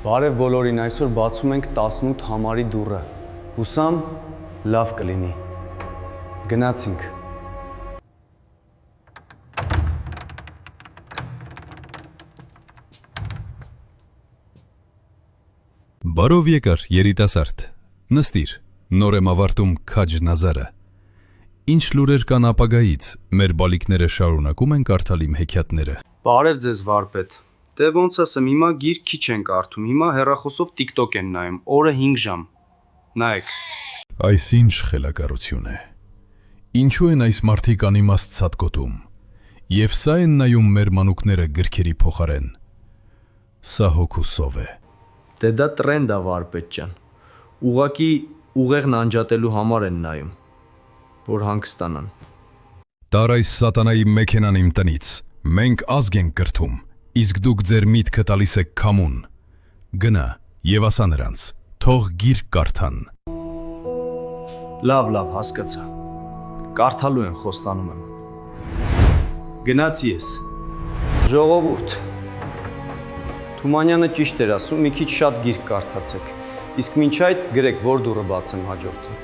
Բարև բոլորին, այսօր բացում ենք 18 համարի դուռը։ Հուսամ լավ կլինի։ Գնացինք։ Բարով եկար, երիտասարդ, նստիր, նոր եմ ավարտում քաջ Նազարը։ Ինչ լուրեր կան ապագայից, մեր բալիկները շարունակում են կարդալ իմ հեքիաթները։ Բարև ձեզ վարպետ։ Դե ոնց ասեմ, հիմա գիրք քիչ են կարդում, հիմա հեռախոսով TikTok են նայում, օրը 5 ժամ։ Նայեք։ Այս ինչ խելագարություն է։ Ինչու են այս մարդիկ անիմաստ ցատկոտում։ Եվ սա են նայում մեր մանուկները գրքերի փոխարեն։ Սա հոգուսով է։ Դե դա տրենդ է վարպետ ջան։ Ուղղակի ուղեղն անջատելու համար են նայում, որ հանգստանան։ Տար այս սատանայի մեքենան իմ տնից։ Մենք ազգ ենք կրթում, իսկ դուք ձեր միտքը տալիս եք քամուն։ Գնա եւ ասա նրանց, թող գիրք կարդան։ Լավ, հասկացա։ Կարդալու են խոստանում եմ։ Գնացի ես։ Ժողովուրդ։ Թումանյանը ճիշտ էր ասում, մի քիչ շատ գիրք կարդացեք։ Իսկ մինչ այդ գրեք, որ դուռը բացեմ հաջորդը։